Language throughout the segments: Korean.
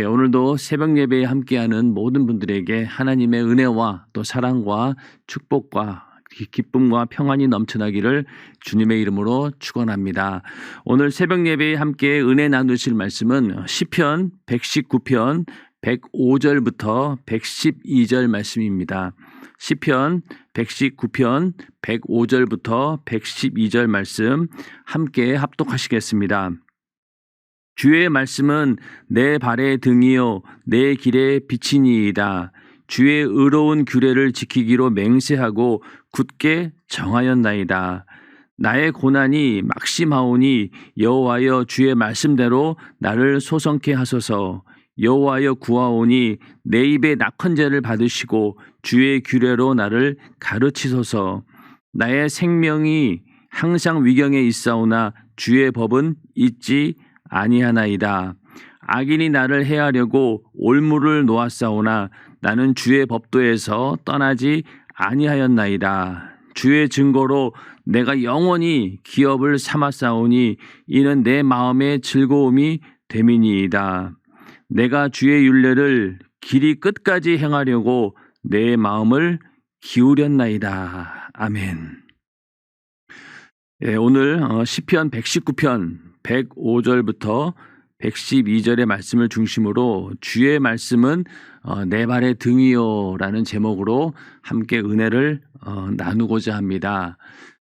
오늘도 새벽 예배에 함께하는 모든 분들에게 하나님의 은혜와 또 사랑과 축복과 기쁨과 평안이 넘쳐나기를 주님의 이름으로 축원합니다. 오늘 새벽 예배에 함께 은혜 나누실 말씀은 시편 119편 105절부터 112절 말씀입니다. 시편 119편 105절부터 112절 말씀 함께 합독하시겠습니다. 주의 말씀은 내 발의 등이요 내 길의 빛이니이다. 주의 의로운 규례를 지키기로 맹세하고 굳게 정하였나이다. 나의 고난이 막심하오니 여호와여 주의 말씀대로 나를 소성케 하소서. 여호와여 구하오니 내 입에 낙헌제를 받으시고 주의 규례로 나를 가르치소서. 나의 생명이 항상 위경에 있사오나 주의 법은 잊지 아니하나이다. 악인이 나를 해하려고 올무를 놓았사오나 나는 주의 법도에서 떠나지 아니하였나이다. 주의 증거로 내가 영원히 기업을 삼았사오니 이는 내 마음의 즐거움이 됨이니이다. 내가 주의 율례를 길이 끝까지 행하려고 내 마음을 기울였나이다. 아멘. 오늘 시편 119편 105절부터 112절의 말씀을 중심으로 주의 말씀은 내 발의 등이요 라는 제목으로 함께 은혜를 나누고자 합니다.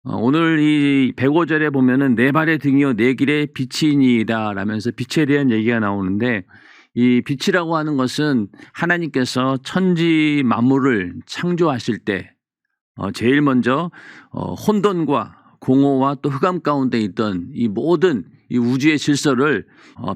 오늘 이 105절에 보면은 내 발의 등이요 내 길의 빛이니이다 라면서 빛에 대한 얘기가 나오는데, 이 빛이라고 하는 것은 하나님께서 천지 만물을 창조하실 때 제일 먼저 혼돈과 공허와 또 흑암 가운데 있던 이 모든 이 우주의 질서를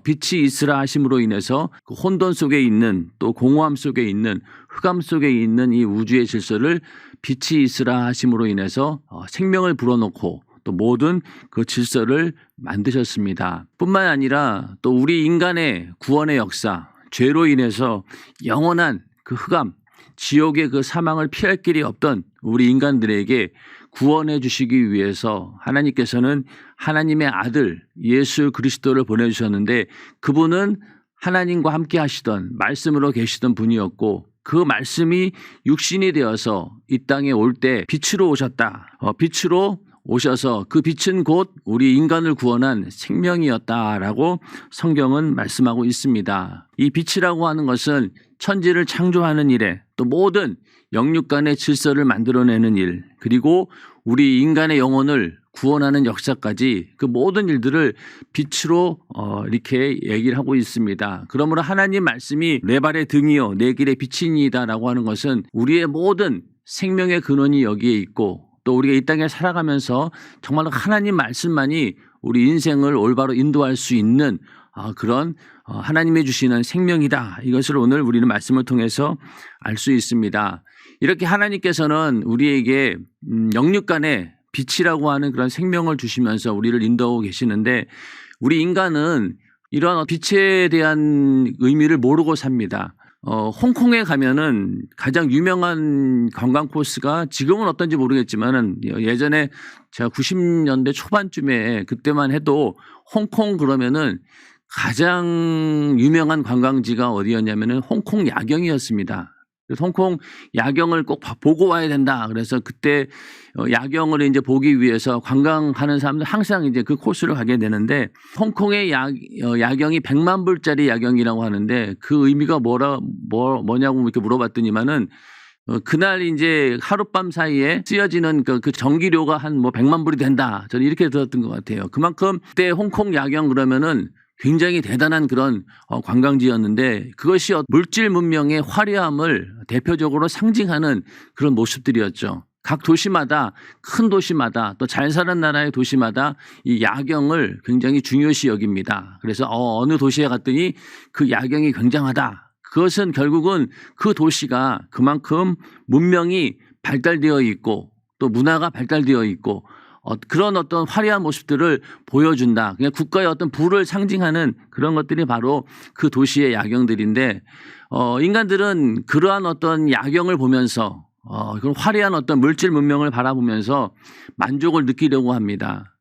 빛이 있으라 하심으로 인해서 그 혼돈 속에 있는 또 공허함 속에 있는 흑암 속에 있는 이 우주의 질서를 빛이 있으라 하심으로 인해서 생명을 불어넣고 또 모든 그 질서를 만드셨습니다. 뿐만 아니라 또 우리 인간의 구원의 역사, 죄로 인해서 영원한 그 흑암, 지옥의 그 사망을 피할 길이 없던 우리 인간들에게 구원해 주시기 위해서 하나님께서는 하나님의 아들 예수 그리스도를 보내주셨는데, 그분은 하나님과 함께 하시던 말씀으로 계시던 분이었고 그 말씀이 육신이 되어서 이 땅에 올 때 빛으로 오셨다. 빛으로 오셔서 그 빛은 곧 우리 인간을 구원한 생명이었다라고 성경은 말씀하고 있습니다. 이 빛이라고 하는 것은 천지를 창조하는 일에 또 모든 영육간의 질서를 만들어내는 일, 그리고 우리 인간의 영혼을 구원하는 역사까지 그 모든 일들을 빛으로 이렇게 얘기를 하고 있습니다. 그러므로 하나님 말씀이 내 발의 등이요 내 길의 빛이니이다 라고 하는 것은 우리의 모든 생명의 근원이 여기에 있고, 또 우리가 이 땅에 살아가면서 정말로 하나님 말씀만이 우리 인생을 올바로 인도할 수 있는 그런 하나님이 주시는 생명이다. 이것을 오늘 우리는 말씀을 통해서 알 수 있습니다. 이렇게 하나님께서는 우리에게 영육간의 빛이라고 하는 그런 생명을 주시면서 우리를 인도하고 계시는데, 우리 인간은 이러한 빛에 대한 의미를 모르고 삽니다. 홍콩에 가면은 가장 유명한 관광 코스가 지금은 어떤지 모르겠지만은 예전에 제가 90년대 초반쯤에 그때만 해도 홍콩 그러면은 가장 유명한 관광지가 어디였냐면은 홍콩 야경이었습니다. 그래서 홍콩 야경을 꼭 보고 와야 된다. 그래서 그때 야경을 이제 보기 위해서 관광하는 사람들 항상 이제 그 코스를 가게 되는데, 홍콩의 야경이 100만 불짜리 야경이라고 하는데 그 의미가 뭐냐고 이렇게 물어봤더니만은 그날 이제 하룻밤 사이에 쓰여지는 그 전기료가 한 100만 불이 된다. 저는 이렇게 들었던 것 같아요. 그만큼 그때 홍콩 야경 그러면은 굉장히 대단한 그런 관광지였는데, 그것이 물질 문명의 화려함을 대표적으로 상징하는 그런 모습들이었죠. 각 도시마다, 큰 도시마다 또 잘 사는 나라의 도시마다 이 야경을 굉장히 중요시 여깁니다. 그래서 어느 도시에 갔더니 그 야경이 굉장하다. 그것은 결국은 그 도시가 그만큼 문명이 발달되어 있고 또 문화가 발달되어 있고 그런 어떤 화려한 모습들을 보여준다. 그냥 국가의 어떤 부를 상징하는 그런 것들이 바로 그 도시의 야경들인데, 인간들은 그러한 어떤 야경을 보면서 그런 화려한 어떤 물질 문명을 바라보면서 만족을 느끼려고 합니다.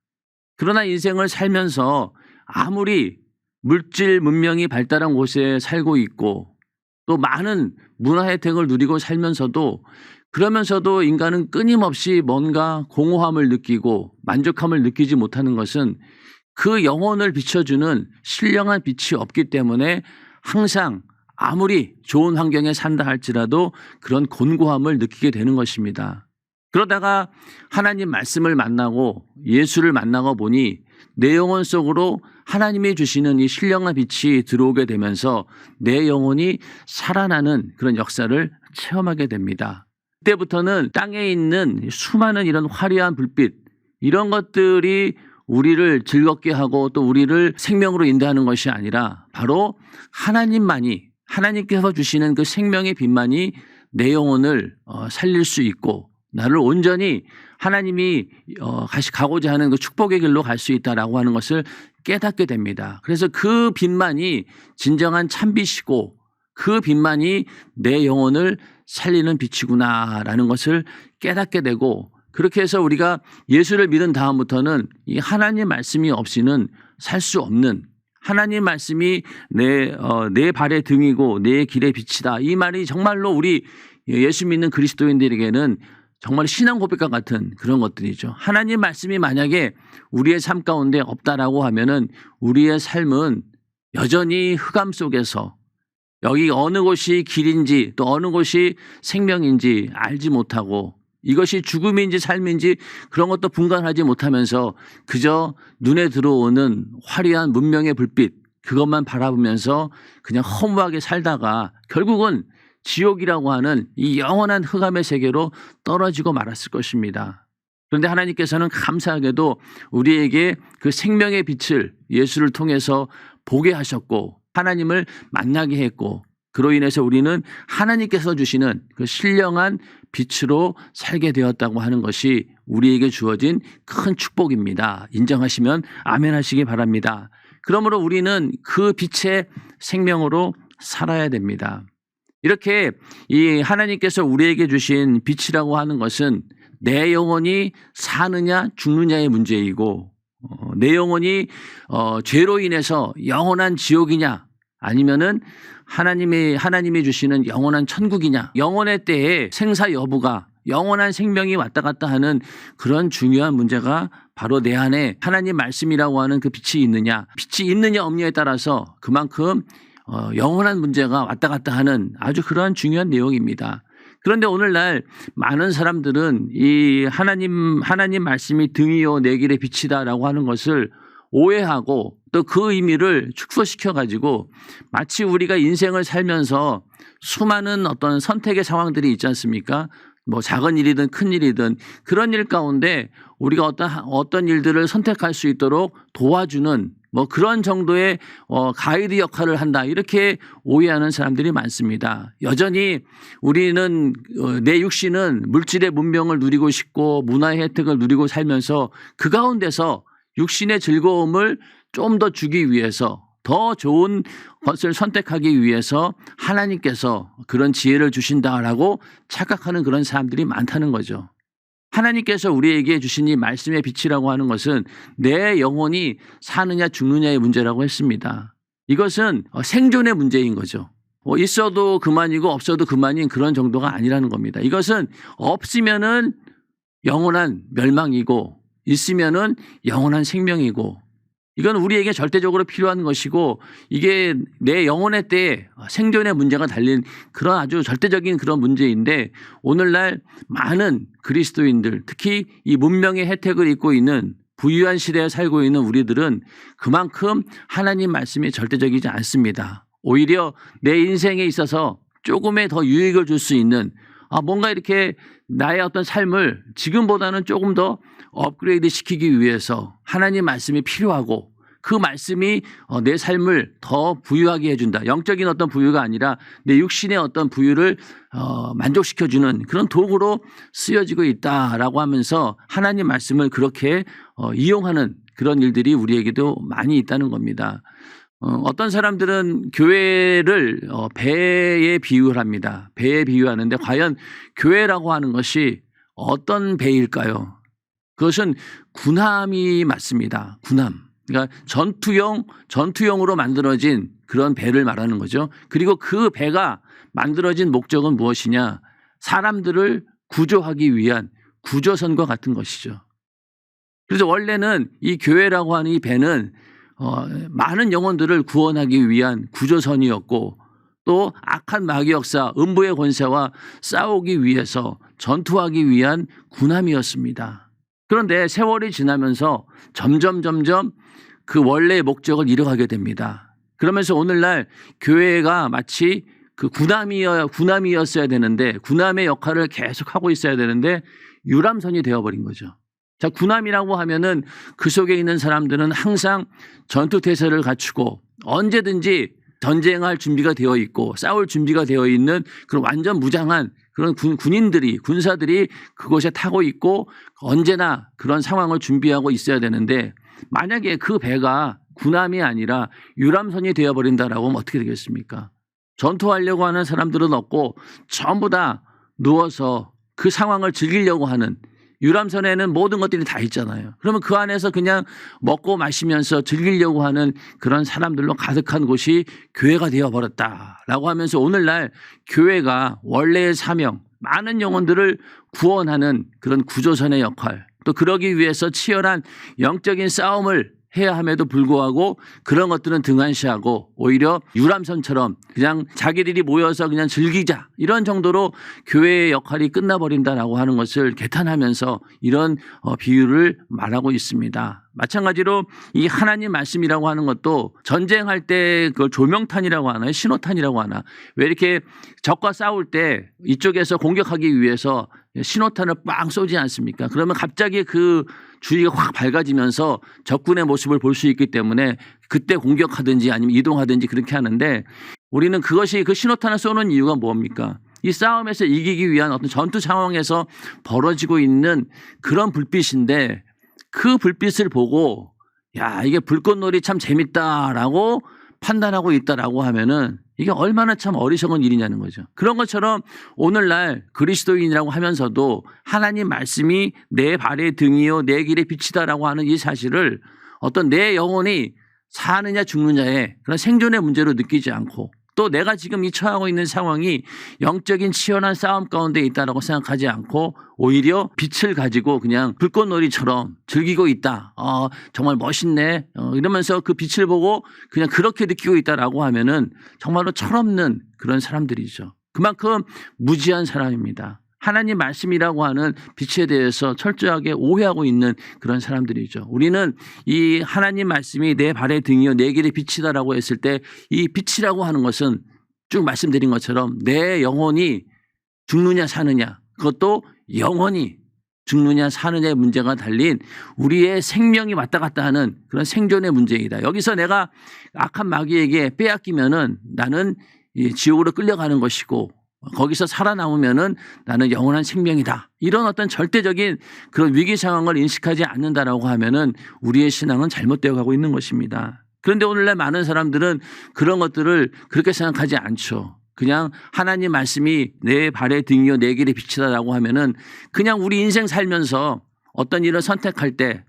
그러나 인생을 살면서 아무리 물질 문명이 발달한 곳에 살고 있고 또 많은 문화 혜택을 누리고 살면서도 그러면서도 인간은 끊임없이 뭔가 공허함을 느끼고 만족함을 느끼지 못하는 것은 그 영혼을 비춰주는 신령한 빛이 없기 때문에 항상 아무리 좋은 환경에 산다 할지라도 그런 곤고함을 느끼게 되는 것입니다. 그러다가 하나님 말씀을 만나고 예수를 만나고 보니 내 영혼 속으로 하나님이 주시는 이 신령한 빛이 들어오게 되면서 내 영혼이 살아나는 그런 역사를 체험하게 됩니다. 그때부터는 땅에 있는 수많은 이런 화려한 불빛 이런 것들이 우리를 즐겁게 하고 또 우리를 생명으로 인도하는 것이 아니라 바로 하나님만이 하나님께서 주시는 그 생명의 빛만이 내 영혼을 살릴 수 있고 나를 온전히 하나님이 가고자 하는 그 축복의 길로 갈 수 있다라고 하는 것을 깨닫게 됩니다. 그래서 그 빛만이 진정한 참빛이고 그 빛만이 내 영혼을 살리는 빛이구나라는 것을 깨닫게 되고 그렇게 해서 우리가 예수를 믿은 다음부터는 이 하나님 말씀이 없이는 살 수 없는 하나님 말씀이 내 발의 등이고 내 길의 빛이다. 이 말이 정말로 우리 예수 믿는 그리스도인들에게는 정말 신앙 고백과 같은 그런 것들이죠. 하나님 말씀이 만약에 우리의 삶 가운데 없다라고 하면은 우리의 삶은 여전히 흑암 속에서 여기 어느 곳이 길인지 또 어느 곳이 생명인지 알지 못하고 이것이 죽음인지 삶인지 그런 것도 분간하지 못하면서 그저 눈에 들어오는 화려한 문명의 불빛 그것만 바라보면서 그냥 허무하게 살다가 결국은 지옥이라고 하는 이 영원한 흑암의 세계로 떨어지고 말았을 것입니다. 그런데 하나님께서는 감사하게도 우리에게 그 생명의 빛을 예수를 통해서 보게 하셨고 하나님을 만나게 했고 그로 인해서 우리는 하나님께서 주시는 그 신령한 빛으로 살게 되었다고 하는 것이 우리에게 주어진 큰 축복입니다. 인정하시면 아멘 하시기 바랍니다. 그러므로 우리는 그 빛의 생명으로 살아야 됩니다. 이렇게 이 하나님께서 우리에게 주신 빛이라고 하는 것은 내 영혼이 사느냐 죽느냐의 문제이고 내 영혼이 죄로 인해서 영원한 지옥이냐 아니면은 하나님이 주시는 영원한 천국이냐 영원의 때에 생사 여부가 영원한 생명이 왔다 갔다 하는 그런 중요한 문제가 바로 내 안에 하나님 말씀이라고 하는 그 빛이 있느냐 없느냐에 따라서 그만큼 영원한 문제가 왔다 갔다 하는 아주 그러한 중요한 내용입니다. 그런데 오늘날 많은 사람들은 이 하나님 말씀이 등이요 내 길의 빛이다라고 하는 것을 오해하고 또 그 의미를 축소시켜 가지고 마치 우리가 인생을 살면서 수많은 어떤 선택의 상황들이 있지 않습니까? 뭐 작은 일이든 큰 일이든 그런 일 가운데 우리가 어떤 일들을 선택할 수 있도록 도와주는 뭐 그런 정도의 가이드 역할을 한다 이렇게 오해하는 사람들이 많습니다. 여전히 우리는 내 육신은 물질의 문명을 누리고 싶고 문화의 혜택을 누리고 살면서 그 가운데서 육신의 즐거움을 좀 더 주기 위해서 더 좋은 것을 선택하기 위해서 하나님께서 그런 지혜를 주신다라고 착각하는 그런 사람들이 많다는 거죠. 하나님께서 우리에게 주신 이 말씀의 빛이라고 하는 것은 내 영혼이 사느냐 죽느냐의 문제라고 했습니다. 이것은 생존의 문제인 거죠. 있어도 그만이고 없어도 그만인 그런 정도가 아니라는 겁니다. 이것은 없으면은 영원한 멸망이고 있으면은 영원한 생명이고 이건 우리에게 절대적으로 필요한 것이고 이게 내 영혼의 때에 생존의 문제가 달린 그런 아주 절대적인 그런 문제인데 오늘날 많은 그리스도인들 특히 이 문명의 혜택을 입고 있는 부유한 시대에 살고 있는 우리들은 그만큼 하나님 말씀이 절대적이지 않습니다. 오히려 내 인생에 있어서 조금의 더 유익을 줄 수 있는 뭔가 이렇게 나의 어떤 삶을 지금보다는 조금 더 업그레이드 시키기 위해서 하나님 말씀이 필요하고 그 말씀이 내 삶을 더 부유하게 해준다. 영적인 어떤 부유가 아니라 내 육신의 어떤 부유를 만족시켜주는 그런 도구로 쓰여지고 있다라고 하면서 하나님 말씀을 그렇게 이용하는 그런 일들이 우리에게도 많이 있다는 겁니다. 어떤 사람들은 교회를 배에 비유를 합니다. 배에 비유하는데 과연 교회라고 하는 것이 어떤 배일까요? 그것은 군함이 맞습니다. 군함. 그러니까 전투용으로 만들어진 그런 배를 말하는 거죠. 그리고 그 배가 만들어진 목적은 무엇이냐? 사람들을 구조하기 위한 구조선과 같은 것이죠. 그래서 원래는 이 교회라고 하는 이 배는 많은 영혼들을 구원하기 위한 구조선이었고, 또 악한 마귀 역사, 음부의 권세와 싸우기 위해서 전투하기 위한 군함이었습니다. 그런데 세월이 지나면서 점점 그 원래의 목적을 잃어가게 됩니다. 그러면서 오늘날 교회가 마치 그 군함이었어야 되는데, 군함의 역할을 계속 하고 있어야 되는데 유람선이 되어버린 거죠. 자, 군함이라고 하면은 그 속에 있는 사람들은 항상 전투태세를 갖추고 언제든지 전쟁할 준비가 되어 있고 싸울 준비가 되어 있는 그런 완전 무장한 그런 군사들이 그곳에 타고 있고 언제나 그런 상황을 준비하고 있어야 되는데, 만약에 그 배가 군함이 아니라 유람선이 되어버린다라고 하면 어떻게 되겠습니까? 전투하려고 하는 사람들은 없고 전부 다 누워서 그 상황을 즐기려고 하는, 유람선에는 모든 것들이 다 있잖아요. 그러면 그 안에서 그냥 먹고 마시면서 즐기려고 하는 그런 사람들로 가득한 곳이 교회가 되어버렸다라고 하면서 오늘날 교회가 원래의 사명, 많은 영혼들을 구원하는 그런 구조선의 역할, 또 그러기 위해서 치열한 영적인 싸움을 해야 함에도 불구하고 그런 것들은 등한시하고 오히려 유람선처럼 그냥 자기들이 모여서 그냥 즐기자 이런 정도로 교회의 역할이 끝나버린다라고 하는 것을 개탄하면서 이런 비유를 말하고 있습니다. 마찬가지로 이 하나님 말씀이라고 하는 것도 전쟁할 때 그걸 조명탄이라고 하나요? 신호탄이라고 하나? 왜 이렇게 적과 싸울 때 이쪽에서 공격하기 위해서 신호탄을 빵 쏘지 않습니까? 그러면 갑자기 그 주위가 확 밝아지면서 적군의 모습을 볼 수 있기 때문에 그때 공격하든지 아니면 이동하든지 그렇게 하는데, 우리는 그것이 그 신호탄을 쏘는 이유가 뭡니까? 이 싸움에서 이기기 위한 어떤 전투 상황에서 벌어지고 있는 그런 불빛인데, 그 불빛을 보고 야, 이게 불꽃놀이 참 재밌다라고 판단하고 있다라고 하면은 이게 얼마나 참 어리석은 일이냐는 거죠. 그런 것처럼 오늘날 그리스도인이라고 하면서도 하나님 말씀이 내 발의 등이요 내 길의 빛이다라고 하는 이 사실을 어떤 내 영혼이 사느냐 죽느냐의 그런 생존의 문제로 느끼지 않고, 또 내가 지금 이 처하고 있는 상황이 영적인 치열한 싸움 가운데 있다라고 생각하지 않고 오히려 빛을 가지고 그냥 불꽃놀이처럼 즐기고 있다. 정말 멋있네. 이러면서 그 빛을 보고 그냥 그렇게 느끼고 있다라고 하면은 정말로 철없는 그런 사람들이죠. 그만큼 무지한 사람입니다. 하나님 말씀이라고 하는 빛에 대해서 철저하게 오해하고 있는 그런 사람들이죠. 우리는 이 하나님 말씀이 내 발의 등이요 내 길의 빛이다라고 했을 때 이 빛이라고 하는 것은 쭉 말씀드린 것처럼 내 영혼이 죽느냐 사느냐, 그것도 영혼이 죽느냐 사느냐의 문제가 달린 우리의 생명이 왔다 갔다 하는 그런 생존의 문제이다. 여기서 내가 악한 마귀에게 빼앗기면은 나는 지옥으로 끌려가는 것이고, 거기서 살아남으면은 나는 영원한 생명이다. 이런 어떤 절대적인 그런 위기 상황을 인식하지 않는다라고 하면은 우리의 신앙은 잘못되어 가고 있는 것입니다. 그런데 오늘날 많은 사람들은 그런 것들을 그렇게 생각하지 않죠. 그냥 하나님 말씀이 내 발의 등이요 내 길의 빛이다라고 하면은 그냥 우리 인생 살면서 어떤 일을 선택할 때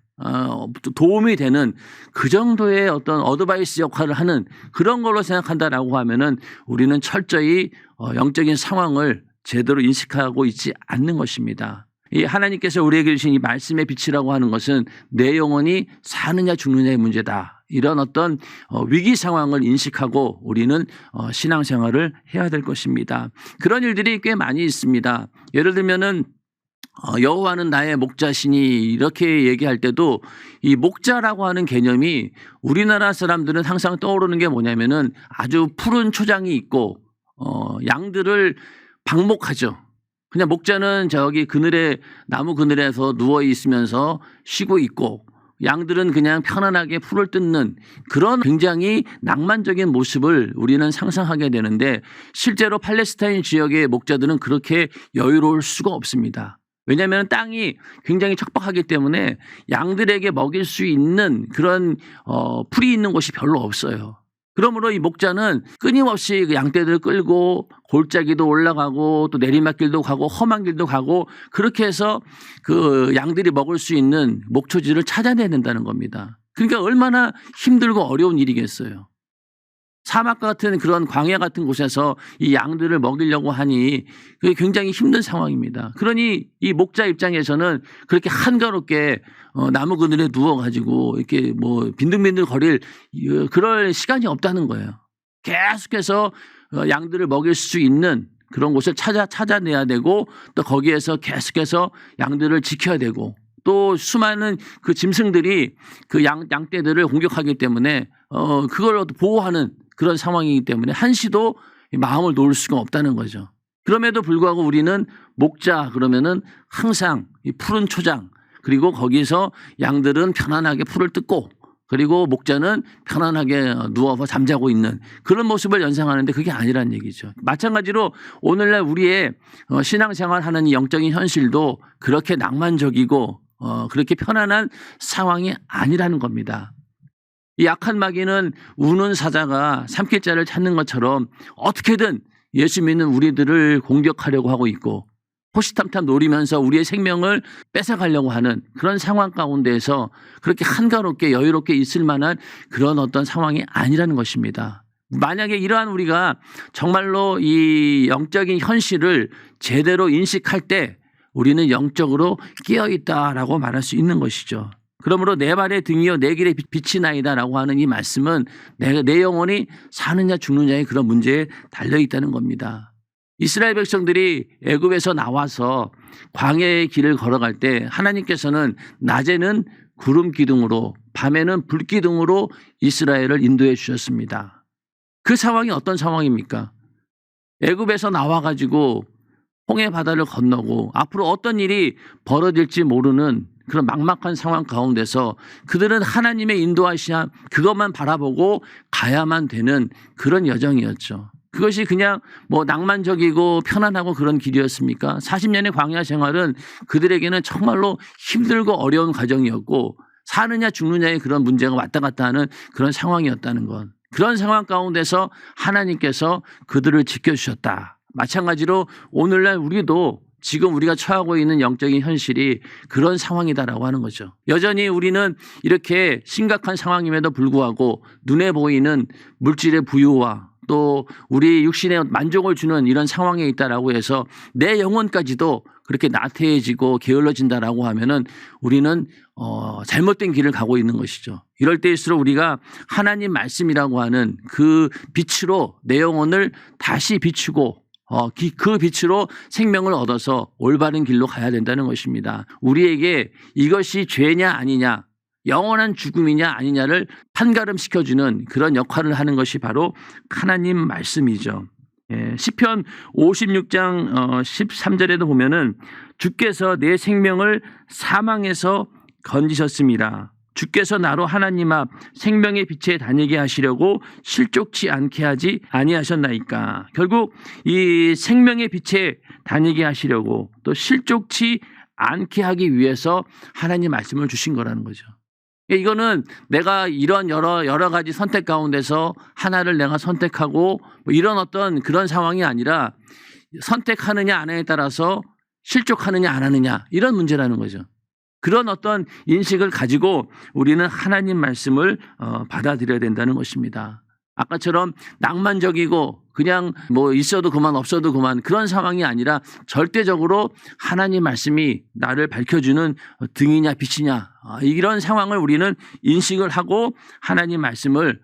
도움이 되는 그 정도의 어떤 어드바이스 역할을 하는 그런 걸로 생각한다라고 하면은 우리는 철저히 영적인 상황을 제대로 인식하고 있지 않는 것입니다. 이 하나님께서 우리에게 주신 이 말씀의 빛이라고 하는 것은 내 영혼이 사느냐 죽느냐의 문제다. 이런 어떤 위기 상황을 인식하고 우리는 신앙생활을 해야 될 것입니다. 그런 일들이 꽤 많이 있습니다. 예를 들면은 여호와는 나의 목자시니 이렇게 얘기할 때도 이 목자라고 하는 개념이 우리나라 사람들은 항상 떠오르는 게 뭐냐면은 아주 푸른 초장이 있고 양들을 방목하죠. 그냥 목자는 저기 그늘에 나무 그늘에서 누워 있으면서 쉬고 있고, 양들은 그냥 편안하게 풀을 뜯는 그런 굉장히 낭만적인 모습을 우리는 상상하게 되는데, 실제로 팔레스타인 지역의 목자들은 그렇게 여유로울 수가 없습니다. 왜냐하면 땅이 굉장히 척박하기 때문에 양들에게 먹일 수 있는 그런 풀이 있는 곳이 별로 없어요. 그러므로 이 목자는 끊임없이 그 양떼들을 끌고 골짜기도 올라가고 또 내리막길도 가고 험한 길도 가고 그렇게 해서 그 양들이 먹을 수 있는 목초지를 찾아내야 된다는 겁니다. 그러니까 얼마나 힘들고 어려운 일이겠어요. 사막과 같은 그런 광야 같은 곳에서 이 양들을 먹이려고 하니 그게 굉장히 힘든 상황입니다. 그러니 이 목자 입장에서는 그렇게 한가롭게 나무 그늘에 누워가지고 이렇게 뭐 빈둥빈둥 거릴 그럴 시간이 없다는 거예요. 계속해서 양들을 먹일 수 있는 그런 곳을 찾아내야 되고 또 거기에서 계속해서 양들을 지켜야 되고 또 수많은 그 짐승들이 그 양떼들을 공격하기 때문에 그걸 보호하는 그런 상황이기 때문에 한시도 마음을 놓을 수가 없다는 거죠. 그럼에도 불구하고 우리는 목자 그러면은 항상 이 푸른 초장 그리고 거기서 양들은 편안하게 풀을 뜯고 그리고 목자는 편안하게 누워서 잠자고 있는 그런 모습을 연상하는데 그게 아니란 얘기죠. 마찬가지로 오늘날 우리의 신앙생활하는 이 영적인 현실도 그렇게 낭만적이고 그렇게 편안한 상황이 아니라는 겁니다. 이 약한 마귀는 우는 사자가 삼킬자를 찾는 것처럼 어떻게든 예수 믿는 우리들을 공격하려고 하고 있고 호시탐탐 노리면서 우리의 생명을 뺏어가려고 하는 그런 상황 가운데에서 그렇게 한가롭게 여유롭게 있을 만한 그런 어떤 상황이 아니라는 것입니다. 만약에 이러한 우리가 정말로 이 영적인 현실을 제대로 인식할 때 우리는 영적으로 깨어있다라고 말할 수 있는 것이죠. 그러므로 내 발의 등이요 내 길의 빛이나이다라고 하는 이 말씀은 내 영혼이 사느냐 죽느냐의 그런 문제에 달려있다는 겁니다. 이스라엘 백성들이 애굽에서 나와서 광야의 길을 걸어갈 때 하나님께서는 낮에는 구름 기둥으로 밤에는 불 기둥으로 이스라엘을 인도해 주셨습니다. 그 상황이 어떤 상황입니까? 애굽에서 나와가지고 홍해 바다를 건너고 앞으로 어떤 일이 벌어질지 모르는 그런 막막한 상황 가운데서 그들은 하나님의 인도하심 그것만 바라보고 가야만 되는 그런 여정이었죠. 그것이 그냥 뭐 낭만적이고 편안하고 그런 길이었습니까? 40년의 광야 생활은 그들에게는 정말로 힘들고 어려운 과정이었고 사느냐 죽느냐의 그런 문제가 왔다 갔다 하는 그런 상황이었다는 것. 그런 상황 가운데서 하나님께서 그들을 지켜주셨다. 마찬가지로 오늘날 우리도 지금 우리가 처하고 있는 영적인 현실이 그런 상황이다라고 하는 거죠. 여전히 우리는 이렇게 심각한 상황임에도 불구하고 눈에 보이는 물질의 부유와 또 우리 육신에 만족을 주는 이런 상황에 있다라고 해서 내 영혼까지도 그렇게 나태해지고 게을러진다라고 하면은 우리는 잘못된 길을 가고 있는 것이죠. 이럴 때일수록 우리가 하나님 말씀이라고 하는 그 빛으로 내 영혼을 다시 비추고 그 빛으로 생명을 얻어서 올바른 길로 가야 된다는 것입니다. 우리에게 이것이 죄냐 아니냐 영원한 죽음이냐 아니냐를 판가름시켜주는 그런 역할을 하는 것이 바로 하나님 말씀이죠. 시편 56장 13절에도 보면은 주께서 내 생명을 사망에서 건지셨습니다. 주께서 나로 하나님 앞 생명의 빛에 다니게 하시려고 실족치 않게 하지 아니하셨나이까. 결국 이 생명의 빛에 다니게 하시려고 또 실족치 않게 하기 위해서 하나님 말씀을 주신 거라는 거죠. 이거는 내가 이런 여러 가지 선택 가운데서 하나를 내가 선택하고 뭐 이런 어떤 그런 상황이 아니라 선택하느냐 안 하느냐에 따라서 실족하느냐 안 하느냐 이런 문제라는 거죠. 그런 어떤 인식을 가지고 우리는 하나님 말씀을 받아들여야 된다는 것입니다. 아까처럼 낭만적이고 그냥 뭐 있어도 그만 없어도 그만 그런 상황이 아니라 절대적으로 하나님 말씀이 나를 밝혀주는 등이냐 빛이냐 이런 상황을 우리는 인식을 하고 하나님 말씀을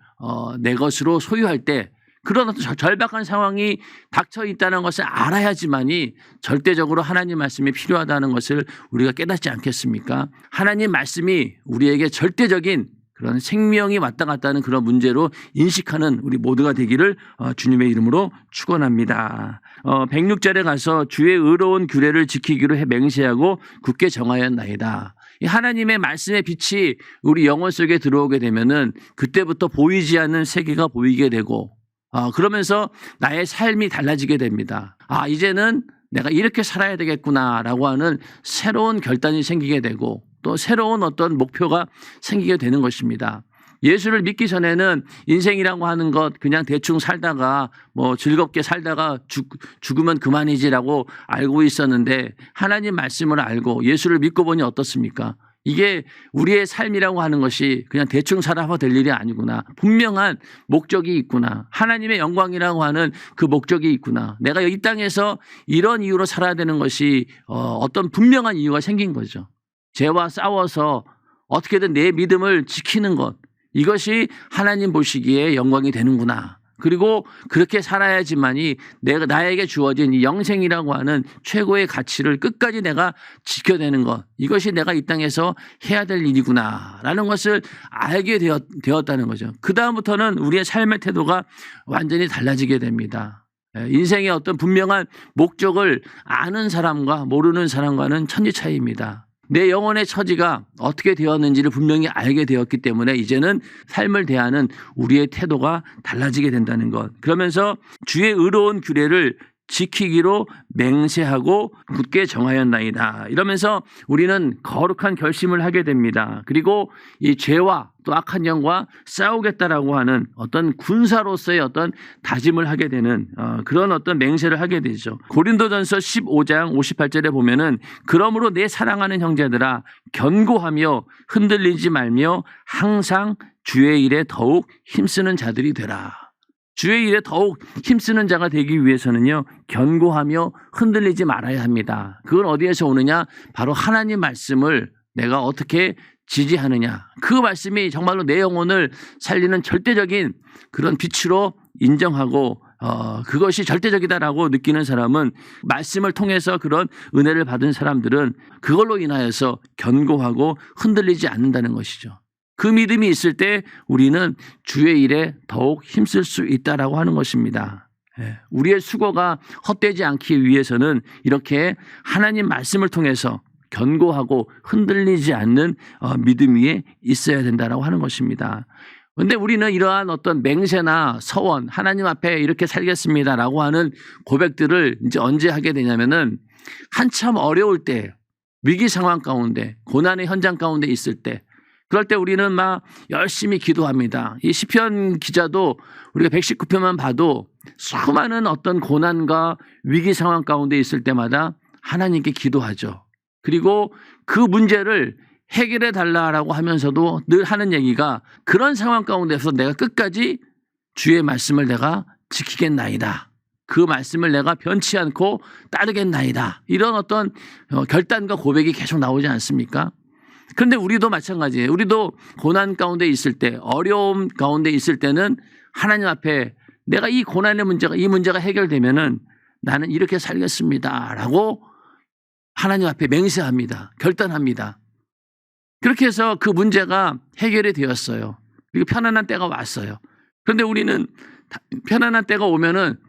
내 것으로 소유할 때 그런 어떤 절박한 상황이 닥쳐 있다는 것을 알아야지만이 절대적으로 하나님 말씀이 필요하다는 것을 우리가 깨닫지 않겠습니까? 하나님 말씀이 우리에게 절대적인 그런 생명이 왔다 갔다 하는 그런 문제로 인식하는 우리 모두가 되기를 주님의 이름으로 축원합니다. 106절에 가서 주의 의로운 규례를 지키기로 맹세하고 굳게 정하였나이다. 하나님의 말씀의 빛이 우리 영혼 속에 들어오게 되면은 그때부터 보이지 않는 세계가 보이게 되고 그러면서 나의 삶이 달라지게 됩니다. 이제는 내가 이렇게 살아야 되겠구나라고 하는 새로운 결단이 생기게 되고 또 새로운 어떤 목표가 생기게 되는 것입니다. 예수를 믿기 전에는 인생이라고 하는 것 그냥 대충 살다가 뭐 즐겁게 살다가 죽으면 그만이지라고 알고 있었는데 하나님 말씀을 알고 예수를 믿고 보니 어떻습니까? 이게 우리의 삶이라고 하는 것이 그냥 대충 살아도 될 일이 아니구나. 분명한 목적이 있구나. 하나님의 영광이라고 하는 그 목적이 있구나. 내가 이 땅에서 이런 이유로 살아야 되는 것이 어떤 분명한 이유가 생긴 거죠. 죄와 싸워서 어떻게든 내 믿음을 지키는 것. 이것이 하나님 보시기에 영광이 되는구나. 그리고 그렇게 살아야지만이 나에게 주어진 이 영생이라고 하는 최고의 가치를 끝까지 내가 지켜내는 것. 이것이 내가 이 땅에서 해야 될 일이구나라는 것을 알게 되었다는 거죠. 그다음부터는 우리의 삶의 태도가 완전히 달라지게 됩니다. 인생의 어떤 분명한 목적을 아는 사람과 모르는 사람과는 천지 차이입니다. 내 영혼의 처지가 어떻게 되었는지를 분명히 알게 되었기 때문에 이제는 삶을 대하는 우리의 태도가 달라지게 된다는 것. 그러면서 주의 의로운 규례를 지키기로 맹세하고 굳게 정하였나이다. 이러면서 우리는 거룩한 결심을 하게 됩니다. 그리고 이 죄와 또 악한 영과 싸우겠다라고 하는 어떤 군사로서의 어떤 다짐을 하게 되는 그런 어떤 맹세를 하게 되죠. 고린도전서 15장 58절에 보면은 그러므로 내 사랑하는 형제들아 견고하며 흔들리지 말며 항상 주의 일에 더욱 힘쓰는 자들이 되라. 주의 일에 더욱 힘쓰는 자가 되기 위해서는요, 견고하며 흔들리지 말아야 합니다. 그건 어디에서 오느냐? 바로 하나님 말씀을 내가 어떻게 지지하느냐. 그 말씀이 정말로 내 영혼을 살리는 절대적인 그런 빛으로 인정하고 그것이 절대적이다라고 느끼는 사람은 말씀을 통해서 그런 은혜를 받은 사람들은 그걸로 인하여서 견고하고 흔들리지 않는다는 것이죠. 그 믿음이 있을 때 우리는 주의 일에 더욱 힘쓸 수 있다라고 하는 것입니다. 우리의 수고가 헛되지 않기 위해서는 이렇게 하나님 말씀을 통해서 견고하고 흔들리지 않는 믿음 위에 있어야 된다라고 하는 것입니다. 그런데 우리는 이러한 어떤 맹세나 서원, 하나님 앞에 이렇게 살겠습니다라고 하는 고백들을 이제 언제 하게 되냐면은 한참 어려울 때, 위기 상황 가운데, 고난의 현장 가운데 있을 때, 그럴 때 우리는 막 열심히 기도합니다. 이 시편 기자도 우리가 119편만 봐도 수많은 어떤 고난과 위기 상황 가운데 있을 때마다 하나님께 기도하죠. 그리고 그 문제를 해결해 달라고 하면서도 늘 하는 얘기가 그런 상황 가운데서 내가 끝까지 주의 말씀을 내가 지키겠나이다. 그 말씀을 내가 변치 않고 따르겠나이다. 이런 어떤 결단과 고백이 계속 나오지 않습니까? 그런데 우리도 마찬가지예요. 우리도 고난 가운데 있을 때, 어려움 가운데 있을 때는 하나님 앞에 내가 이 고난의 문제가, 이 문제가 해결되면은 나는 이렇게 살겠습니다라고 하나님 앞에 맹세합니다. 결단합니다. 그렇게 해서 그 문제가 해결이 되었어요. 그리고 편안한 때가 왔어요. 그런데 우리는 편안한 때가 오면은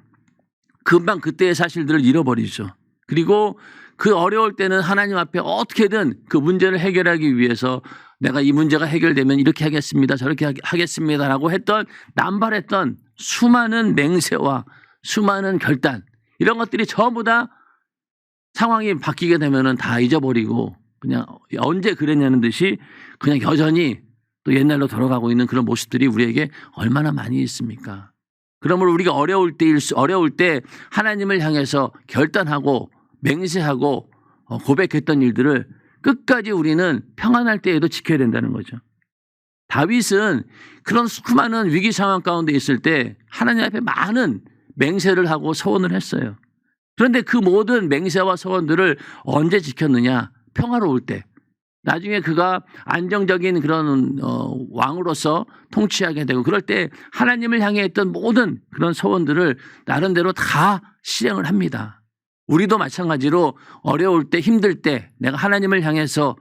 금방 그때의 사실들을 잃어버리죠. 그리고 그 어려울 때는 하나님 앞에 어떻게든 그 문제를 해결하기 위해서 내가 이 문제가 해결되면 이렇게 하겠습니다. 저렇게 하겠습니다라고 남발했던 수많은 맹세와 수많은 결단, 이런 것들이 전부 다 상황이 바뀌게 되면은 다 잊어버리고 그냥 언제 그랬냐는 듯이 그냥 여전히 또 옛날로 돌아가고 있는 그런 모습들이 우리에게 얼마나 많이 있습니까? 그러므로 우리가 어려울 때 하나님을 향해서 결단하고 맹세하고 고백했던 일들을 끝까지 우리는 평안할 때에도 지켜야 된다는 거죠. 다윗은 그런 수많은 위기 상황 가운데 있을 때 하나님 앞에 많은 맹세를 하고 서원을 했어요. 그런데 그 모든 맹세와 서원들을 언제 지켰느냐? 평화로울 때. 나중에 그가 안정적인 그런 왕으로서 통치하게 되고 그럴 때 하나님을 향해 했던 모든 그런 서원들을 나름대로 다 실행을 합니다. 우리도 마찬가지로 어려울 때, 힘들 때 내가 하나님을 향해서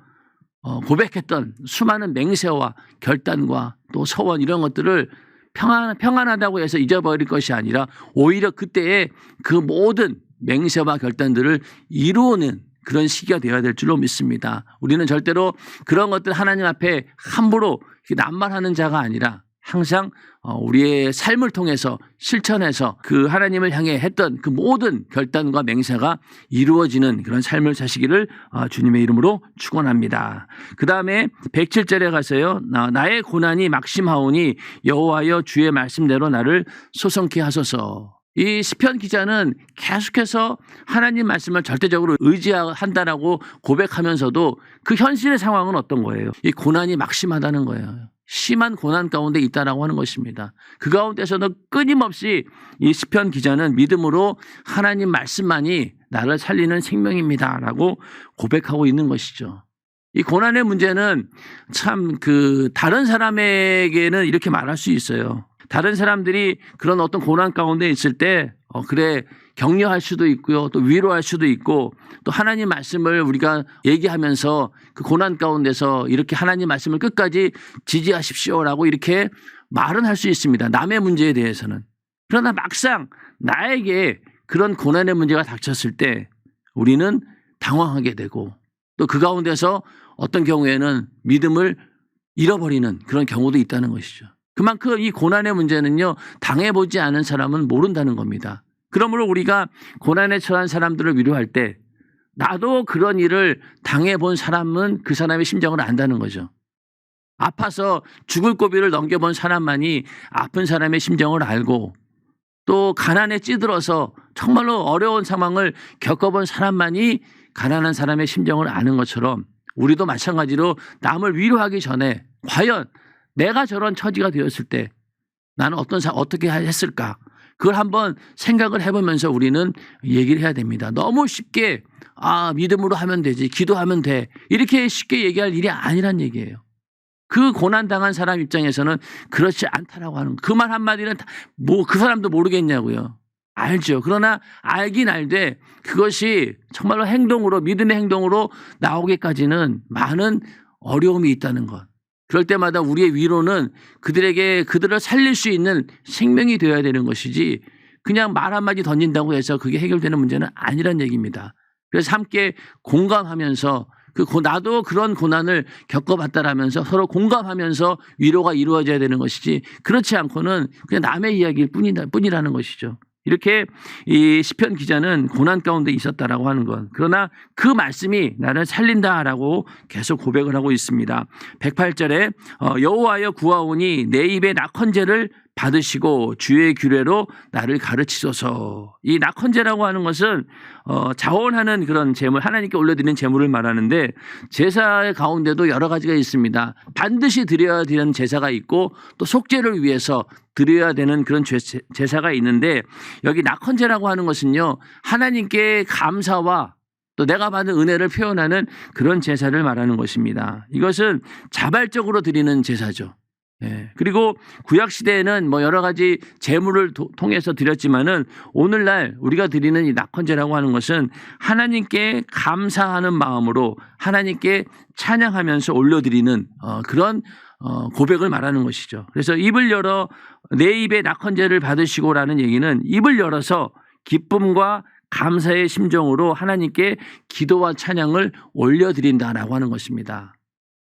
고백했던 수많은 맹세와 결단과 또 서원, 이런 것들을 평안하다고 해서 잊어버릴 것이 아니라 오히려 그때의 그 모든 맹세와 결단들을 이루는 그런 시기가 되어야 될 줄로 믿습니다. 우리는 절대로 그런 것들 하나님 앞에 함부로 남발하는 자가 아니라 항상 우리의 삶을 통해서 실천해서 그 하나님을 향해 했던 그 모든 결단과 맹세가 이루어지는 그런 삶을 사시기를 주님의 이름으로 축원합니다. 그 다음에 107절에 가서요. 나의 고난이 막심하오니 여호와여 주의 말씀대로 나를 소성케 하소서. 이 시편 기자는 계속해서 하나님 말씀을 절대적으로 의지한다라고 고백하면서도 그 현실의 상황은 어떤 거예요? 이 고난이 막심하다는 거예요. 심한 고난 가운데 있다라고 하는 것입니다. 그 가운데서도 끊임없이 이 시편 기자는 믿음으로 하나님 말씀만이 나를 살리는 생명입니다라고 고백하고 있는 것이죠. 이 고난의 문제는 참 다른 사람에게는 이렇게 말할 수 있어요. 다른 사람들이 그런 어떤 고난 가운데 있을 때 그래 격려할 수도 있고요. 또 위로할 수도 있고 또 하나님 말씀을 우리가 얘기하면서 그 고난 가운데서 이렇게 하나님 말씀을 끝까지 지지하십시오라고 이렇게 말은 할 수 있습니다. 남의 문제에 대해서는. 그러나 막상 나에게 그런 고난의 문제가 닥쳤을 때 우리는 당황하게 되고 또 그 가운데서 어떤 경우에는 믿음을 잃어버리는 그런 경우도 있다는 것이죠. 그만큼 이 고난의 문제는요, 당해보지 않은 사람은 모른다는 겁니다. 그러므로 우리가 고난에 처한 사람들을 위로할 때 나도 그런 일을 당해본 사람은 그 사람의 심정을 안다는 거죠. 아파서 죽을 고비를 넘겨본 사람만이 아픈 사람의 심정을 알고 또 가난에 찌들어서 정말로 어려운 상황을 겪어본 사람만이 가난한 사람의 심정을 아는 것처럼 우리도 마찬가지로 남을 위로하기 전에 과연 내가 저런 처지가 되었을 때 나는 어떻게 했을까? 그걸 한번 생각을 해보면서 우리는 얘기를 해야 됩니다. 너무 쉽게 믿음으로 하면 되지, 기도하면 돼, 이렇게 쉽게 얘기할 일이 아니란 얘기예요. 그 고난당한 사람 입장에서는 그렇지 않다라고 하는 그 말 한마디는 그 사람도 모르겠냐고요. 알죠. 그러나 알긴 알되 그것이 정말로 행동으로, 믿음의 행동으로 나오기까지는 많은 어려움이 있다는 것. 그럴 때마다 우리의 위로는 그들을 살릴 수 있는 생명이 되어야 되는 것이지 그냥 말 한마디 던진다고 해서 그게 해결되는 문제는 아니란 얘기입니다. 그래서 함께 공감하면서 나도 그런 고난을 겪어봤다라면서 서로 공감하면서 위로가 이루어져야 되는 것이지 그렇지 않고는 그냥 남의 이야기일 뿐이라는 것이죠. 이렇게 이 시편 기자는 고난 가운데 있었다라고 하는 것. 그러나 그 말씀이 나를 살린다라고 계속 고백을 하고 있습니다. 108절에 여호와여 구하오니 내 입에 낙헌제를 받으시고 주의 규례로 나를 가르치소서. 이 낙헌제라고 하는 것은 자원하는 그런 제물, 하나님께 올려드리는 제물을 말하는데 제사 가운데도 여러 가지가 있습니다. 반드시 드려야 되는 제사가 있고 또 속죄를 위해서 드려야 되는 그런 제사가 있는데 여기 낙헌제라고 하는 것은요, 하나님께 감사와 또 내가 받은 은혜를 표현하는 그런 제사를 말하는 것입니다. 이것은 자발적으로 드리는 제사죠. 그리고 구약 시대에는 여러 가지 제물을 통해서 드렸지만은 오늘날 우리가 드리는 이 낙헌제라고 하는 것은 하나님께 감사하는 마음으로 하나님께 찬양하면서 올려드리는 그런 고백을 말하는 것이죠. 그래서 입을 열어 내 입에 낙헌제를 받으시고라는 얘기는 입을 열어서 기쁨과 감사의 심정으로 하나님께 기도와 찬양을 올려드린다라고 하는 것입니다.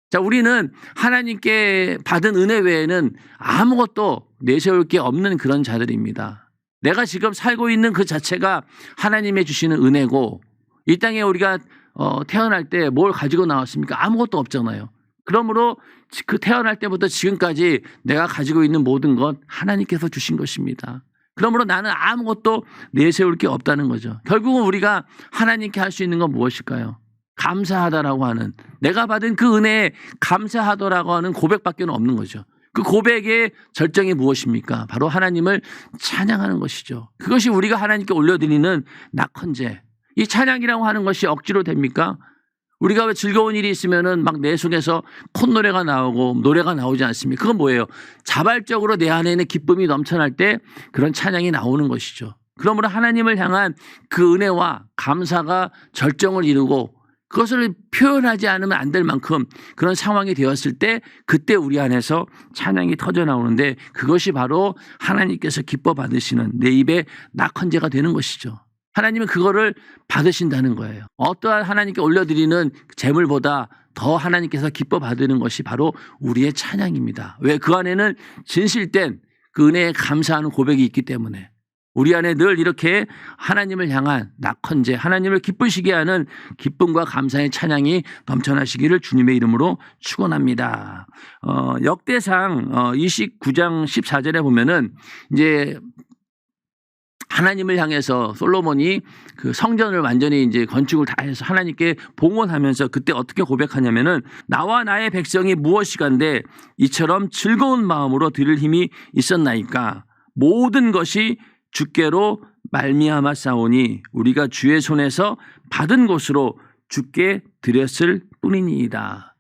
자, 우리는 하나님께 받은 은혜 외에는 아무것도 내세울 게 없는 그런 자들입니다. 내가 지금 살고 있는 그 자체가 하나님의 주시는 은혜고 이 땅에 우리가 태어날 때 뭘 가지고 나왔습니까? 아무것도 없잖아요. 그러므로 그 태어날 때부터 지금까지 내가 가지고 있는 모든 것 하나님께서 주신 것입니다. 그러므로 나는 아무것도 내세울 게 없다는 거죠. 결국은 우리가 하나님께 할 수 있는 건 무엇일까요? 감사하다라고 하는, 내가 받은 그 은혜에 감사하더라고 하는 고백밖에 없는 거죠. 그 고백의 절정이 무엇입니까? 바로 하나님을 찬양하는 것이죠. 그것이 우리가 하나님께 올려드리는 낙헌제. 이 찬양이라고 하는 것이 억지로 됩니까? 우리가 왜 즐거운 일이 있으면은 막 내 속에서 콧노래가 나오고 노래가 나오지 않습니까? 그건 뭐예요? 자발적으로 내 안에 있는 기쁨이 넘쳐날 때 그런 찬양이 나오는 것이죠. 그러므로 하나님을 향한 그 은혜와 감사가 절정을 이루고 그것을 표현하지 않으면 안 될 만큼 그런 상황이 되었을 때 그때 우리 안에서 찬양이 터져 나오는데 그것이 바로 하나님께서 기뻐 받으시는 내 입에 낙헌제가 되는 것이죠. 하나님은 그거를 받으신다는 거예요. 어떠한 하나님께 올려드리는 제물보다 더 하나님께서 기뻐 받는 것이 바로 우리의 찬양입니다. 왜? 그 안에는 진실된 그 은혜에 감사하는 고백이 있기 때문에 우리 안에 늘 이렇게 하나님을 향한 낙헌제, 하나님을 기쁘시게 하는 기쁨과 감사의 찬양이 넘쳐나시기를 주님의 이름으로 축원합니다. 역대상 29장 14절에 보면은 이제 하나님을 향해서 솔로몬이 그 성전을 완전히 이제 건축을 다 해서 하나님께 봉헌하면서 그때 어떻게 고백하냐면은 나와 나의 백성이 무엇이간데 이처럼 즐거운 마음으로 드릴 힘이 있었나이까 모든 것이 주께로 말미암아 싸우니 우리가 주의 손에서 받은 것으로 주께 드렸을 뿐이니이다.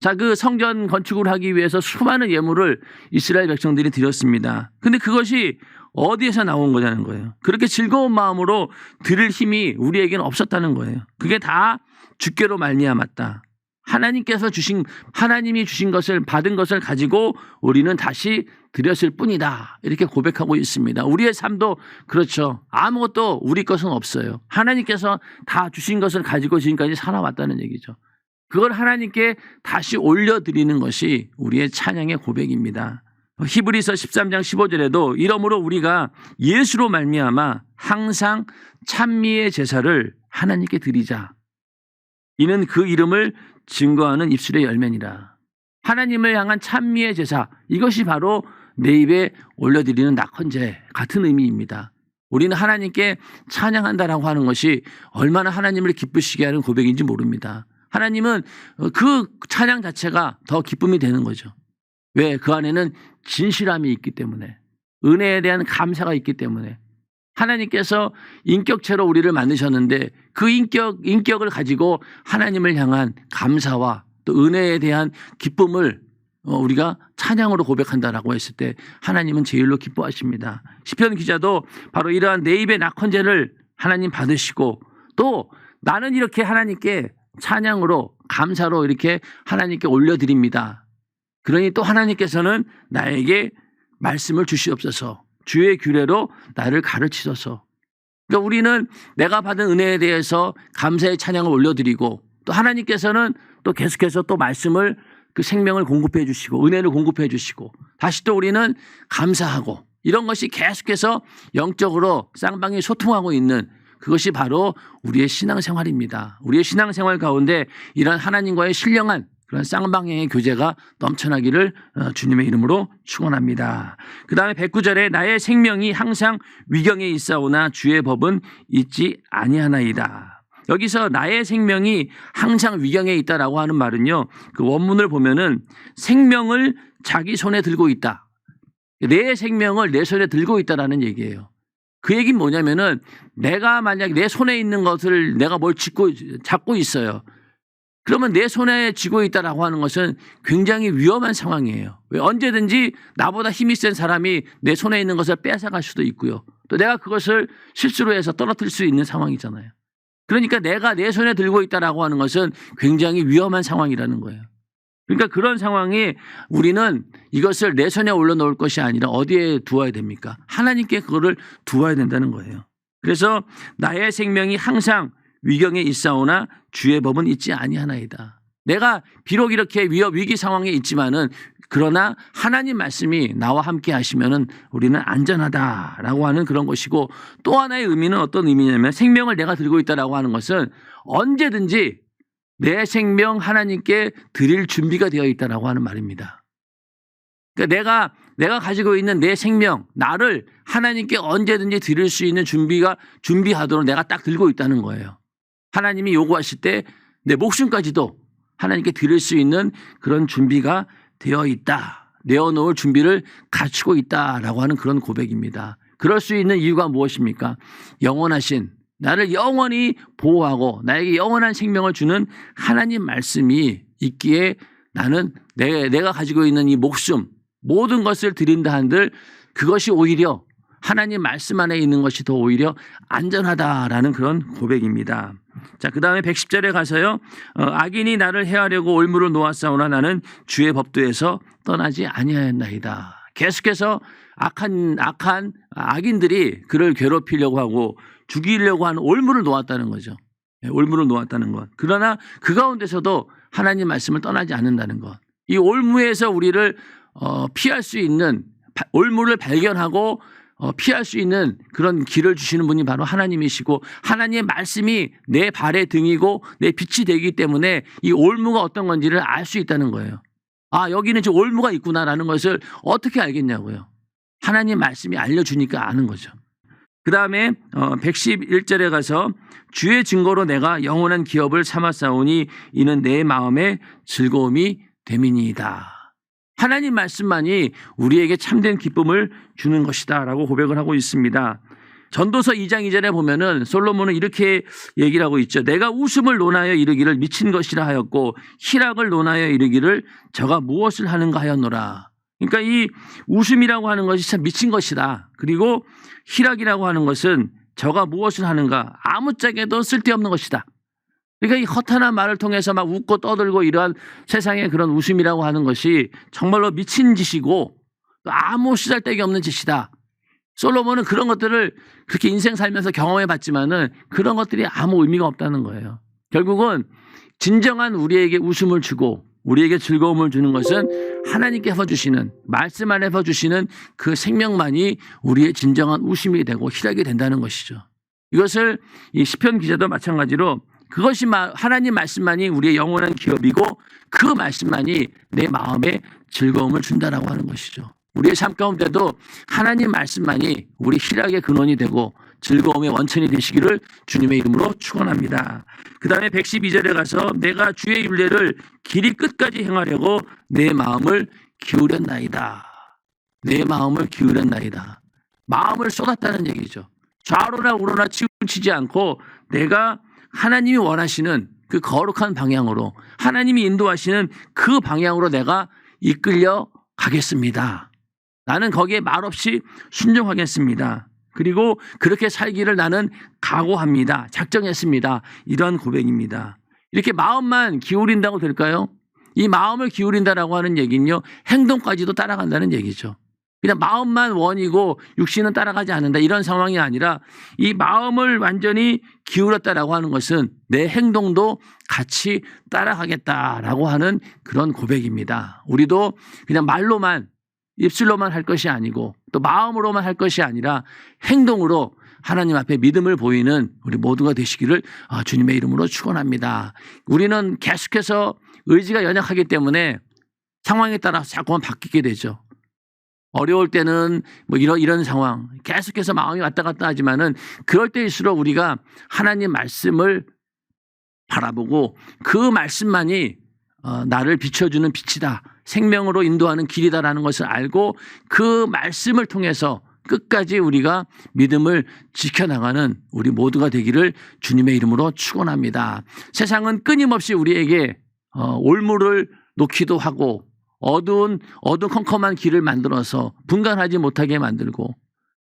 자, 그 성전 건축을 하기 위해서 수많은 예물을 이스라엘 백성들이 드렸습니다. 근데 그것이 어디에서 나온 거냐는 거예요. 그렇게 즐거운 마음으로 드릴 힘이 우리에게는 없었다는 거예요. 그게 다 주께로 말미암았다. 하나님이 주신 것을 받은 것을 가지고 우리는 다시 드렸을 뿐이다. 이렇게 고백하고 있습니다. 우리의 삶도 그렇죠. 아무것도 우리 것은 없어요. 하나님께서 다 주신 것을 가지고 지금까지 살아왔다는 얘기죠. 그걸 하나님께 다시 올려드리는 것이 우리의 찬양의 고백입니다. 히브리서 13장 15절에도 이러므로 우리가 예수로 말미암아 항상 찬미의 제사를 하나님께 드리자. 이는 그 이름을 증거하는 입술의 열매니라. 하나님을 향한 찬미의 제사, 이것이 바로 내 입에 올려드리는 낙헌제 같은 의미입니다. 우리는 하나님께 찬양한다라고 하는 것이 얼마나 하나님을 기쁘시게 하는 고백인지 모릅니다. 하나님은 그 찬양 자체가 더 기쁨이 되는 거죠. 왜? 그 안에는 진실함이 있기 때문에, 은혜에 대한 감사가 있기 때문에. 하나님께서 인격체로 우리를 만드셨는데 그 인격을 가지고 하나님을 향한 감사와 또 은혜에 대한 기쁨을 우리가 찬양으로 고백한다라고 했을 때 하나님은 제일로 기뻐하십니다. 시편 기자도 바로 이러한 내 입의 낙헌제를 하나님 받으시고 또 나는 이렇게 하나님께 찬양으로 감사로 이렇게 하나님께 올려드립니다. 그러니 또 하나님께서는 나에게 말씀을 주시옵소서, 주의 규례로 나를 가르치소서. 그러니까 우리는 내가 받은 은혜에 대해서 감사의 찬양을 올려드리고 또 하나님께서는 또 계속해서 또 말씀을 그 생명을 공급해 주시고 은혜를 공급해 주시고 다시 또 우리는 감사하고 이런 것이 계속해서 영적으로 쌍방이 소통하고 있는 그것이 바로 우리의 신앙생활입니다. 우리의 신앙생활 가운데 이런 하나님과의 신령한 그런 쌍방향의 교제가 넘쳐나기를 주님의 이름으로 축원합니다. 그 다음에 109절에 나의 생명이 항상 위경에 있사오나 주의 법은 잊지 아니하나이다. 여기서 나의 생명이 항상 위경에 있다라고 하는 말은요, 그 원문을 보면은 생명을 자기 손에 들고 있다. 내 생명을 내 손에 들고 있다라는 얘기예요. 그 얘기는 뭐냐면은 내가 만약 내 손에 있는 것을 내가 뭘 잡고 있어요. 그러면 내 손에 쥐고 있다라고 하는 것은 굉장히 위험한 상황이에요. 왜? 언제든지 나보다 힘이 센 사람이 내 손에 있는 것을 뺏어갈 수도 있고요. 또 내가 그것을 실수로 해서 떨어뜨릴 수 있는 상황이잖아요. 그러니까 내가 내 손에 들고 있다라고 하는 것은 굉장히 위험한 상황이라는 거예요. 그러니까 그런 상황에 우리는 이것을 내 손에 올려놓을 것이 아니라 어디에 두어야 됩니까? 하나님께 그거를 두어야 된다는 거예요. 그래서 나의 생명이 항상 위경에 있사오나 주의 법은 잊지 아니하나이다. 내가 비록 이렇게 위기 상황에 있지만은 그러나 하나님 말씀이 나와 함께 하시면은 우리는 안전하다라고 하는 그런 것이고 또 하나의 의미는 어떤 의미냐면 생명을 내가 들고 있다라고 하는 것은 언제든지 내 생명 하나님께 드릴 준비가 되어 있다라고 하는 말입니다. 그러니까 내가 가지고 있는 내 생명, 나를 하나님께 언제든지 드릴 수 있는 준비하도록 내가 딱 들고 있다는 거예요. 하나님이 요구하실 때 내 목숨까지도 하나님께 드릴 수 있는 그런 준비가 되어 있다. 내어놓을 준비를 갖추고 있다라고 하는 그런 고백입니다. 그럴 수 있는 이유가 무엇입니까? 영원하신 나를 영원히 보호하고 나에게 영원한 생명을 주는 하나님 말씀이 있기에 나는 내가 가지고 있는 이 목숨 모든 것을 드린다 한들 그것이 오히려 하나님 말씀 안에 있는 것이 더 오히려 안전하다라는 그런 고백입니다. 자, 그 다음에 110절에 가서요. 악인이 나를 해하려고 올무를 놓았사오나 나는 주의 법도에서 떠나지 아니하였나이다. 계속해서 악인들이 그를 괴롭히려고 하고 죽이려고 하는 올무를 놓았다는 거죠. 올무를 놓았다는 것. 그러나 그 가운데서도 하나님 말씀을 떠나지 않는다는 것. 이 올무에서 우리를 피할 수 있는 올무를 발견하고 피할 수 있는 그런 길을 주시는 분이 바로 하나님이시고 하나님의 말씀이 내 발의 등이고 내 빛이 되기 때문에 이 올무가 어떤 건지를 알 수 있다는 거예요. 아, 여기는 저 올무가 있구나라는 것을 어떻게 알겠냐고요. 하나님 말씀이 알려주니까 아는 거죠. 그 다음에 111절에 가서 주의 증거로 내가 영원한 기업을 삼았사오니 이는 내 마음의 즐거움이 됨이니이다. 하나님 말씀만이 우리에게 참된 기쁨을 주는 것이다 라고 고백을 하고 있습니다. 전도서 2장 2절에 보면은 솔로몬은 이렇게 얘기를 하고 있죠. 내가 웃음을 논하여 이르기를 미친 것이라 하였고 희락을 논하여 이르기를 저가 무엇을 하는가 하였노라. 그러니까 이 웃음이라고 하는 것이 참 미친 것이다. 그리고 희락이라고 하는 것은 저가 무엇을 하는가 아무짝에도 쓸데없는 것이다. 그러니까 이 허탄한 말을 통해서 막 웃고 떠들고 이러한 세상의 그런 웃음이라고 하는 것이 정말로 미친 짓이고 아무 쓰잘데기 없는 짓이다. 솔로몬은 그런 것들을 그렇게 인생 살면서 경험해 봤지만은 그런 것들이 아무 의미가 없다는 거예요. 결국은 진정한 우리에게 웃음을 주고 우리에게 즐거움을 주는 것은 하나님께서 주시는 말씀 안에서 주시는 그 생명만이 우리의 진정한 웃음이 되고 희락이 된다는 것이죠. 이것을 이 시편 기자도 마찬가지로 그것이 하나님 말씀만이 우리의 영원한 기업이고 그 말씀만이 내 마음에 즐거움을 준다라고 하는 것이죠. 우리의 삶 가운데도 하나님 말씀만이 우리 희락의 근원이 되고 즐거움의 원천이 되시기를 주님의 이름으로 축원합니다. 그 다음에 112절에 가서 내가 주의 율례를 길이 끝까지 행하려고 내 마음을 기울였나이다. 내 마음을 기울였나이다. 마음을 쏟았다는 얘기죠. 좌로나 우로나 치우치지 않고 내가 하나님이 원하시는 그 거룩한 방향으로 하나님이 인도하시는 그 방향으로 내가 이끌려 가겠습니다. 나는 거기에 말없이 순종하겠습니다. 그리고 그렇게 살기를 나는 각오합니다. 작정했습니다. 이런 고백입니다. 이렇게 마음만 기울인다고 될까요? 이 마음을 기울인다라고 하는 얘기는요. 행동까지도 따라간다는 얘기죠. 그냥 마음만 원이고 육신은 따라가지 않는다. 이런 상황이 아니라 이 마음을 완전히 기울였다라고 하는 것은 내 행동도 같이 따라가겠다라고 하는 그런 고백입니다. 우리도 그냥 말로만 입술로만 할 것이 아니고 또 마음으로만 할 것이 아니라 행동으로 하나님 앞에 믿음을 보이는 우리 모두가 되시기를 주님의 이름으로 축원합니다. 우리는 계속해서 의지가 연약하기 때문에 상황에 따라서 자꾸만 바뀌게 되죠. 어려울 때는 뭐 이런 상황 계속해서 마음이 왔다 갔다 하지만은 그럴 때일수록 우리가 하나님 말씀을 바라보고 그 말씀만이 나를 비춰주는 빛이다. 생명으로 인도하는 길이다라는 것을 알고 그 말씀을 통해서 끝까지 우리가 믿음을 지켜나가는 우리 모두가 되기를 주님의 이름으로 축원합니다. 세상은 끊임없이 우리에게 올무를 놓기도 하고 어두운 컴컴한 길을 만들어서 분간하지 못하게 만들고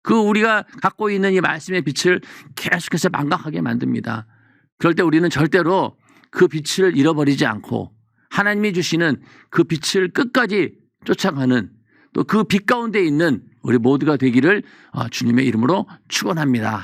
그 우리가 갖고 있는 이 말씀의 빛을 계속해서 망각하게 만듭니다. 그럴 때 우리는 절대로 그 빛을 잃어버리지 않고 하나님이 주시는 그 빛을 끝까지 쫓아가는 또 그 빛 가운데 있는 우리 모두가 되기를 주님의 이름으로 축원합니다.